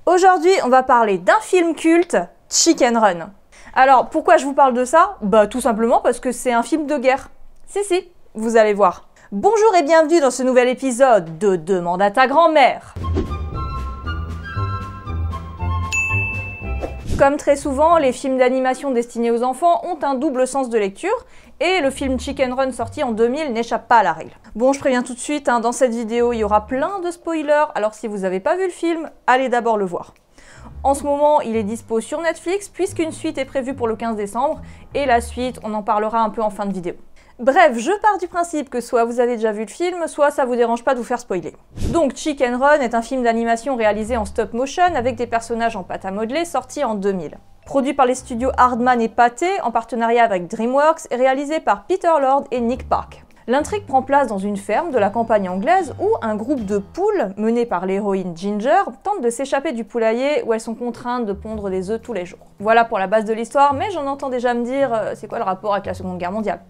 Aujourd'hui, on va parler d'un film culte, Chicken Run. Alors, pourquoi je vous parle de ça? Bah tout simplement parce que c'est un film de guerre. Si, vous allez voir. Bonjour et bienvenue dans ce nouvel épisode de Demande à ta grand-mère. Comme très souvent, les films d'animation destinés aux enfants ont un double sens de lecture, et le film Chicken Run sorti en 2000 n'échappe pas à la règle. Bon, je préviens tout de suite, dans cette vidéo, il y aura plein de spoilers, alors si vous n'avez pas vu le film, allez d'abord le voir. En ce moment, il est dispo sur Netflix, puisqu'une suite est prévue pour le 15 décembre, et la suite, on en parlera un peu en fin de vidéo. Bref, je pars du principe que soit vous avez déjà vu le film, soit ça vous dérange pas de vous faire spoiler. Donc Chicken Run est un film d'animation réalisé en stop motion avec des personnages en pâte à modeler sorti en 2000. Produit par les studios Aardman et Pathé en partenariat avec DreamWorks et réalisé par Peter Lord et Nick Park. L'intrigue prend place dans une ferme de la campagne anglaise où un groupe de poules, mené par l'héroïne Ginger, tente de s'échapper du poulailler où elles sont contraintes de pondre des œufs tous les jours. Voilà pour la base de l'histoire, mais j'en entends déjà me dire c'est quoi le rapport avec la Seconde Guerre mondiale?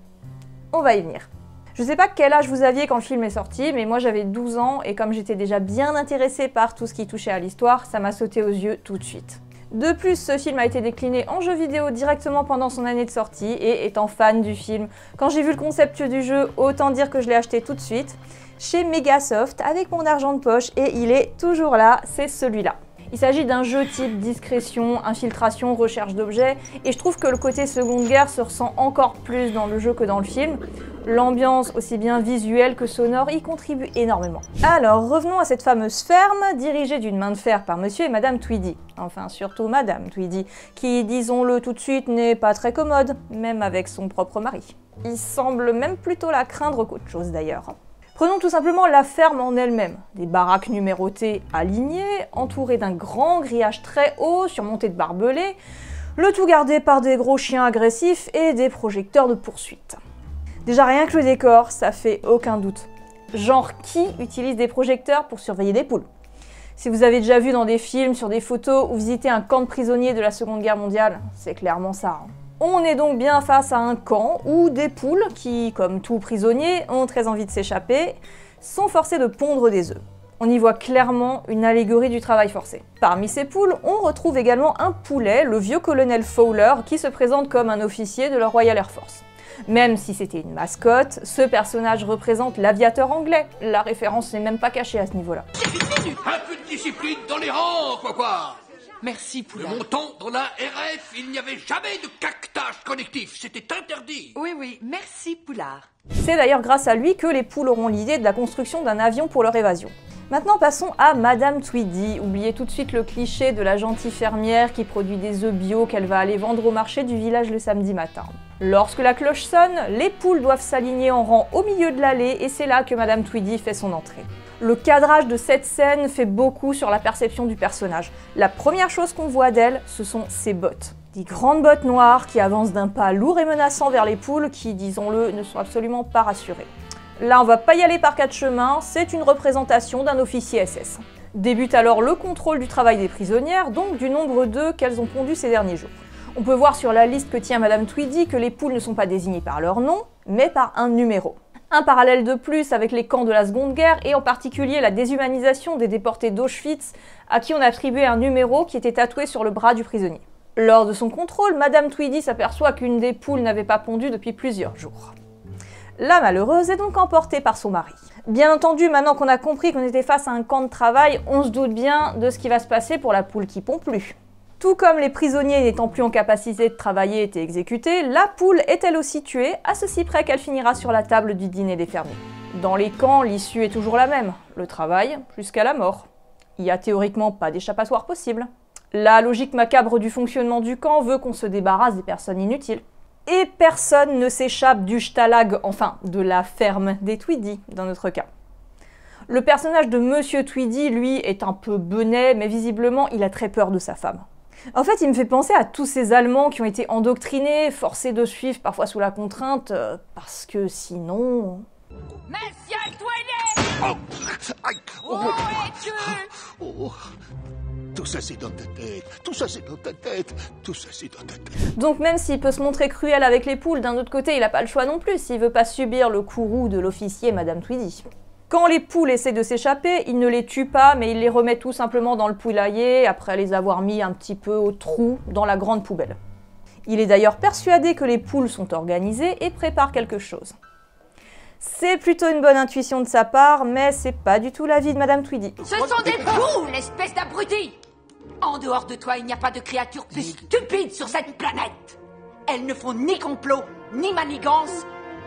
On va y venir. Je sais pas quel âge vous aviez quand le film est sorti, mais moi j'avais 12 ans et comme j'étais déjà bien intéressée par tout ce qui touchait à l'histoire, ça m'a sauté aux yeux tout de suite. De plus, ce film a été décliné en jeu vidéo directement pendant son année de sortie et étant fan du film, quand j'ai vu le concept du jeu, autant dire que je l'ai acheté tout de suite chez Megasoft avec mon argent de poche et il est toujours là, c'est celui-là. Il s'agit d'un jeu type discrétion, infiltration, recherche d'objets, et je trouve que le côté Seconde Guerre se ressent encore plus dans le jeu que dans le film. L'ambiance, aussi bien visuelle que sonore, y contribue énormément. Alors, revenons à cette fameuse ferme, dirigée d'une main de fer par Monsieur et Madame Tweedy. Enfin, surtout Madame Tweedy, qui, disons-le tout de suite, n'est pas très commode, même avec son propre mari. Il semble même plutôt la craindre qu'autre chose d'ailleurs. Prenons tout simplement la ferme en elle-même. Des baraques numérotées alignées, entourées d'un grand grillage très haut, surmonté de barbelés, le tout gardé par des gros chiens agressifs et des projecteurs de poursuite. Déjà rien que le décor, ça fait aucun doute. Genre qui utilise des projecteurs pour surveiller des poules? Si vous avez déjà vu dans des films, sur des photos ou visité un camp de prisonniers de la Seconde Guerre mondiale, c'est clairement ça. On est donc bien face à un camp où des poules qui, comme tout prisonnier, ont très envie de s'échapper, sont forcées de pondre des œufs. On y voit clairement une allégorie du travail forcé. Parmi ces poules, on retrouve également un poulet, le vieux colonel Fowler, qui se présente comme un officier de la Royal Air Force. Même si c'était une mascotte, ce personnage représente l'aviateur anglais. La référence n'est même pas cachée à ce niveau-là. Un peu de discipline dans les rangs, quoi. Merci, Poulard. De mon temps, dans la RF, il n'y avait jamais de cactage connectif, c'était interdit. Oui, merci, Poulard. C'est d'ailleurs grâce à lui que les poules auront l'idée de la construction d'un avion pour leur évasion. Maintenant passons à Madame Tweedy. Oubliez tout de suite le cliché de la gentille fermière qui produit des œufs bio qu'elle va aller vendre au marché du village le samedi matin. Lorsque la cloche sonne, les poules doivent s'aligner en rang au milieu de l'allée et c'est là que Madame Tweedy fait son entrée. Le cadrage de cette scène fait beaucoup sur la perception du personnage. La première chose qu'on voit d'elle, ce sont ses bottes. Des grandes bottes noires qui avancent d'un pas lourd et menaçant vers les poules qui, disons-le, ne sont absolument pas rassurées. Là, on va pas y aller par quatre chemins, c'est une représentation d'un officier SS. Débute alors le contrôle du travail des prisonnières, donc du nombre d'œufs qu'elles ont pondus ces derniers jours. On peut voir sur la liste que tient Madame Tweedy que les poules ne sont pas désignées par leur nom, mais par un numéro. Un parallèle de plus avec les camps de la Seconde Guerre et en particulier la déshumanisation des déportés d'Auschwitz à qui on attribuait un numéro qui était tatoué sur le bras du prisonnier. Lors de son contrôle, Madame Tweedy s'aperçoit qu'une des poules n'avait pas pondu depuis plusieurs jours. La malheureuse est donc emportée par son mari. Bien entendu, maintenant qu'on a compris qu'on était face à un camp de travail, on se doute bien de ce qui va se passer pour la poule qui pond plus. Tout comme les prisonniers n'étant plus en capacité de travailler étaient exécutés, la poule est elle aussi tuée, à ceci près qu'elle finira sur la table du dîner des fermiers. Dans les camps, l'issue est toujours la même, le travail jusqu'à la mort. Il n'y a théoriquement pas d'échappatoire possible. La logique macabre du fonctionnement du camp veut qu'on se débarrasse des personnes inutiles. Et personne ne s'échappe du stalag, enfin de la ferme des Tweedy dans notre cas. Le personnage de Monsieur Tweedy, lui, est un peu benet, mais visiblement il a très peur de sa femme. En fait, il me fait penser à tous ces Allemands qui ont été endoctrinés, forcés de suivre parfois sous la contrainte, parce que sinon... Monsieur Tweedy! Où es-tu? Tout ça c'est dans ta tête, tout ça c'est dans ta tête, tout ça c'est dans ta tête. Donc même s'il peut se montrer cruel avec les poules, d'un autre côté il n'a pas le choix non plus s'il veut pas subir le courroux de l'officier Madame Tweedy. Quand les poules essaient de s'échapper, il ne les tue pas, mais il les remet tout simplement dans le poulailler après les avoir mis un petit peu au trou dans la grande poubelle. Il est d'ailleurs persuadé que les poules sont organisées et préparent quelque chose. C'est plutôt une bonne intuition de sa part, mais c'est pas du tout l'avis de Madame Tweedy. Ce sont des poules, espèce d'abruti! En dehors de toi, il n'y a pas de créature plus stupide sur cette planète! Elles ne font ni complot, ni manigance,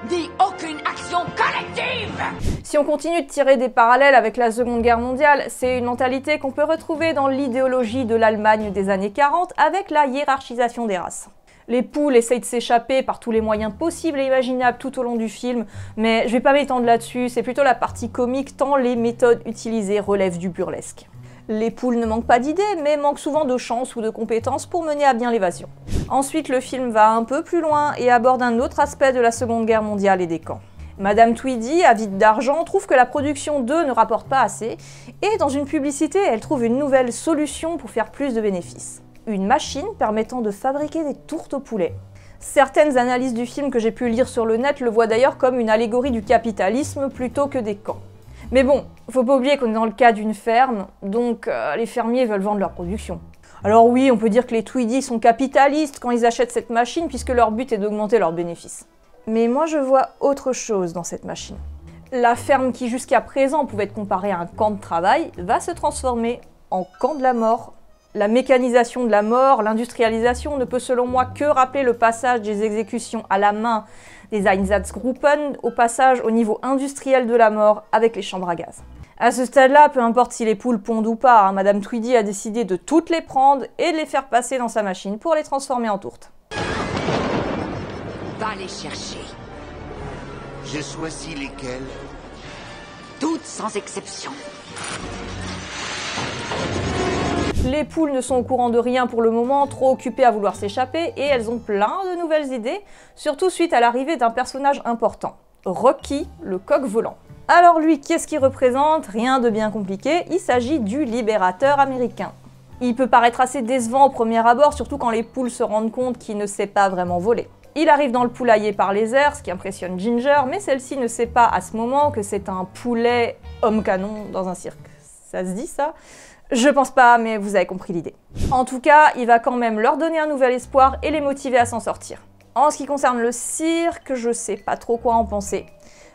ni aucune action collective! Si on continue de tirer des parallèles avec la Seconde Guerre mondiale, c'est une mentalité qu'on peut retrouver dans l'idéologie de l'Allemagne des années 40 avec la hiérarchisation des races. Les poules essayent de s'échapper par tous les moyens possibles et imaginables tout au long du film, mais je vais pas m'étendre là-dessus, c'est plutôt la partie comique tant les méthodes utilisées relèvent du burlesque. Les poules ne manquent pas d'idées, mais manquent souvent de chance ou de compétences pour mener à bien l'évasion. Ensuite, le film va un peu plus loin et aborde un autre aspect de la Seconde Guerre mondiale et des camps. Madame Tweedy, avide d'argent, trouve que la production d'œufs ne rapporte pas assez, et dans une publicité, elle trouve une nouvelle solution pour faire plus de bénéfices. Une machine permettant de fabriquer des tourtes au poulet. Certaines analyses du film que j'ai pu lire sur le net le voient d'ailleurs comme une allégorie du capitalisme plutôt que des camps. Mais bon, faut pas oublier qu'on est dans le cas d'une ferme, donc les fermiers veulent vendre leur production. Alors oui, on peut dire que les Tweedy sont capitalistes quand ils achètent cette machine puisque leur but est d'augmenter leurs bénéfices. Mais moi je vois autre chose dans cette machine. La ferme qui jusqu'à présent pouvait être comparée à un camp de travail va se transformer en camp de la mort. La mécanisation de la mort, l'industrialisation ne peut selon moi que rappeler le passage des exécutions à la main des Einsatzgruppen au passage au niveau industriel de la mort avec les chambres à gaz. À ce stade-là, peu importe si les poules pondent ou pas, Madame Tweedy a décidé de toutes les prendre et de les faire passer dans sa machine pour les transformer en tourtes. Va les chercher. J'ai choisi lesquels? Toutes sans exception. Les poules ne sont au courant de rien pour le moment, trop occupées à vouloir s'échapper, et elles ont plein de nouvelles idées, surtout suite à l'arrivée d'un personnage important, Rocky, le coq volant. Alors lui, qu'est-ce qu'il représente? Rien de bien compliqué, il s'agit du libérateur américain. Il peut paraître assez décevant au premier abord, surtout quand les poules se rendent compte qu'il ne sait pas vraiment voler. Il arrive dans le poulailler par les airs, ce qui impressionne Ginger, mais celle-ci ne sait pas à ce moment que c'est un poulet homme-canon dans un cirque. Ça se dit ça? Je pense pas, mais vous avez compris l'idée. En tout cas, il va quand même leur donner un nouvel espoir et les motiver à s'en sortir. En ce qui concerne le cirque, je sais pas trop quoi en penser.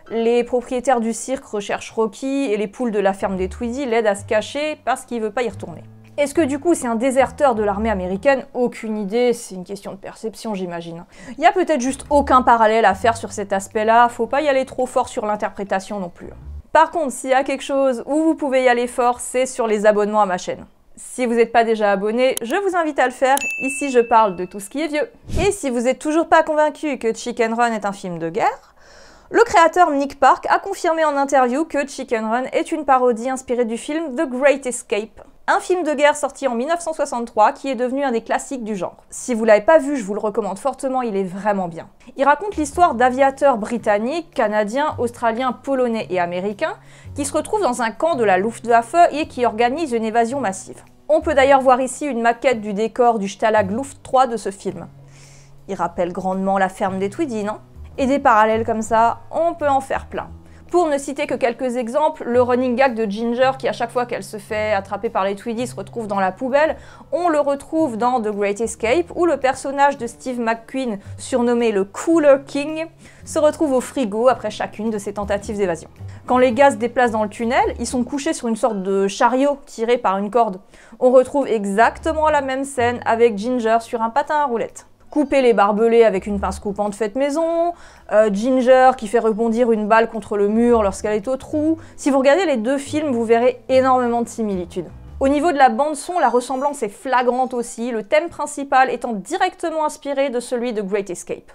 Les propriétaires du cirque recherchent Rocky et les poules de la ferme des Tweedy l'aident à se cacher parce qu'il veut pas y retourner. Est-ce que du coup c'est un déserteur de l'armée américaine? Aucune idée, c'est une question de perception j'imagine. Il y a peut-être juste aucun parallèle à faire sur cet aspect-là, faut pas y aller trop fort sur l'interprétation non plus. Par contre, s'il y a quelque chose où vous pouvez y aller fort, c'est sur les abonnements à ma chaîne. Si vous n'êtes pas déjà abonné, je vous invite à le faire, ici je parle de tout ce qui est vieux. Et si vous n'êtes toujours pas convaincu que Chicken Run est un film de guerre, le créateur Nick Park a confirmé en interview que Chicken Run est une parodie inspirée du film The Great Escape, un film de guerre sorti en 1963 qui est devenu un des classiques du genre. Si vous l'avez pas vu, je vous le recommande fortement, il est vraiment bien. Il raconte l'histoire d'aviateurs britanniques, canadiens, australiens, polonais et américains qui se retrouvent dans un camp de la Luftwaffe et qui organisent une évasion massive. On peut d'ailleurs voir ici une maquette du décor du Stalag Luft 3 de ce film. Il rappelle grandement la ferme des Tweedy, non? Et des parallèles comme ça, on peut en faire plein. Pour ne citer que quelques exemples, le running gag de Ginger qui à chaque fois qu'elle se fait attraper par les Tweedy se retrouve dans la poubelle, on le retrouve dans The Great Escape où le personnage de Steve McQueen, surnommé le Cooler King, se retrouve au frigo après chacune de ses tentatives d'évasion. Quand les gars se déplacent dans le tunnel, ils sont couchés sur une sorte de chariot tiré par une corde. On retrouve exactement la même scène avec Ginger sur un patin à roulettes. Couper les barbelés avec une pince coupante faite maison, Ginger qui fait rebondir une balle contre le mur lorsqu'elle est au trou. Si vous regardez les deux films, vous verrez énormément de similitudes. Au niveau de la bande-son, la ressemblance est flagrante aussi, le thème principal étant directement inspiré de celui de Great Escape.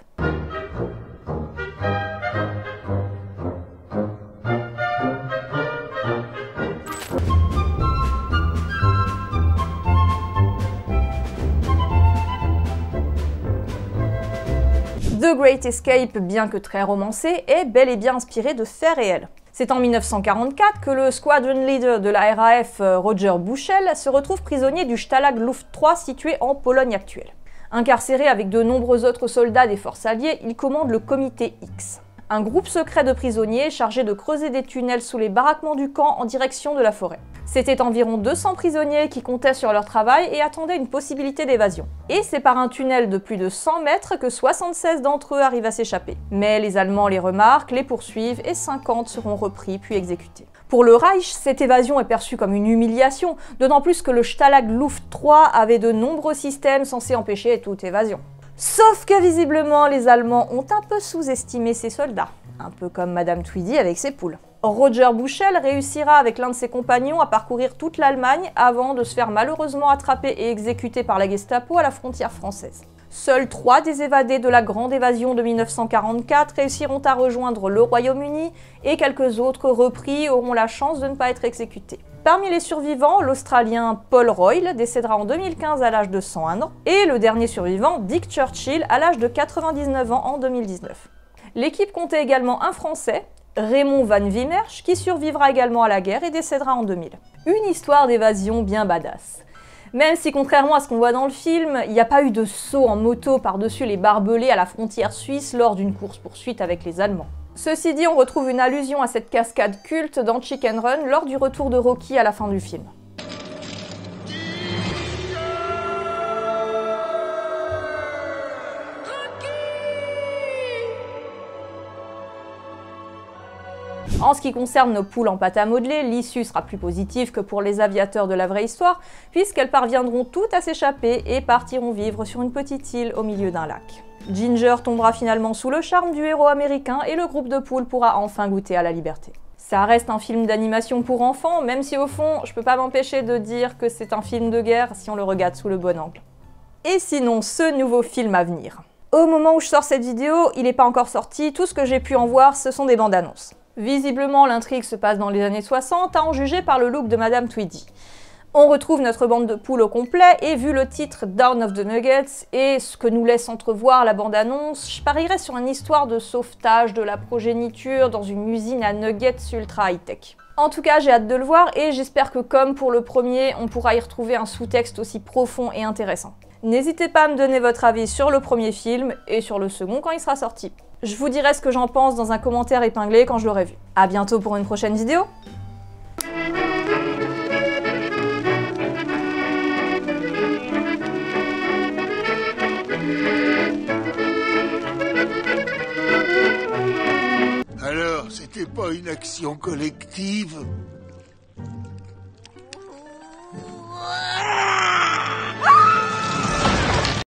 The Great Escape, bien que très romancé, est bel et bien inspiré de faits réels. C'est en 1944 que le squadron leader de la RAF, Roger Bushell, se retrouve prisonnier du Stalag Luft 3 situé en Pologne actuelle. Incarcéré avec de nombreux autres soldats des forces alliées, il commande le Comité X. un groupe secret de prisonniers chargé de creuser des tunnels sous les baraquements du camp en direction de la forêt. C'était environ 200 prisonniers qui comptaient sur leur travail et attendaient une possibilité d'évasion. Et c'est par un tunnel de plus de 100 mètres que 76 d'entre eux arrivent à s'échapper. Mais les Allemands les remarquent, les poursuivent et 50 seront repris puis exécutés. Pour le Reich, cette évasion est perçue comme une humiliation, d'autant plus que le Stalag Luft III avait de nombreux systèmes censés empêcher toute évasion. Sauf que visiblement, les Allemands ont un peu sous-estimé ces soldats, un peu comme Madame Tweedy avec ses poules. Roger Bushel réussira avec l'un de ses compagnons à parcourir toute l'Allemagne avant de se faire malheureusement attraper et exécuter par la Gestapo à la frontière française. Seuls 3 des évadés de la Grande Évasion de 1944 réussiront à rejoindre le Royaume-Uni et quelques autres repris auront la chance de ne pas être exécutés. Parmi les survivants, l'Australien Paul Royle décédera en 2015 à l'âge de 101 ans et le dernier survivant, Dick Churchill, à l'âge de 99 ans en 2019. L'équipe comptait également un Français, Raymond Van Wimmersch, qui survivra également à la guerre et décédera en 2000. Une histoire d'évasion bien badass. Même si contrairement à ce qu'on voit dans le film, il n'y a pas eu de saut en moto par-dessus les barbelés à la frontière suisse lors d'une course-poursuite avec les Allemands. Ceci dit, on retrouve une allusion à cette cascade culte dans Chicken Run lors du retour de Rocky à la fin du film. En ce qui concerne nos poules en pâte à modeler, l'issue sera plus positive que pour les aviateurs de la vraie histoire, puisqu'elles parviendront toutes à s'échapper et partiront vivre sur une petite île au milieu d'un lac. Ginger tombera finalement sous le charme du héros américain et le groupe de poules pourra enfin goûter à la liberté. Ça reste un film d'animation pour enfants, même si au fond, je peux pas m'empêcher de dire que c'est un film de guerre si on le regarde sous le bon angle. Et sinon, ce nouveau film à venir. Au moment où je sors cette vidéo, il n'est pas encore sorti, tout ce que j'ai pu en voir, ce sont des bandes annonces. Visiblement, l'intrigue se passe dans les années 60, à en juger par le look de Madame Tweedy. On retrouve notre bande de poules au complet, et vu le titre Dawn of the Nuggets et ce que nous laisse entrevoir la bande-annonce, je parierais sur une histoire de sauvetage de la progéniture dans une usine à nuggets ultra high-tech. En tout cas, j'ai hâte de le voir, et j'espère que comme pour le premier, on pourra y retrouver un sous-texte aussi profond et intéressant. N'hésitez pas à me donner votre avis sur le premier film, et sur le second quand il sera sorti. Je vous dirai ce que j'en pense dans un commentaire épinglé quand je l'aurai vu. A bientôt pour une prochaine vidéo. Alors, c'était pas une action collective?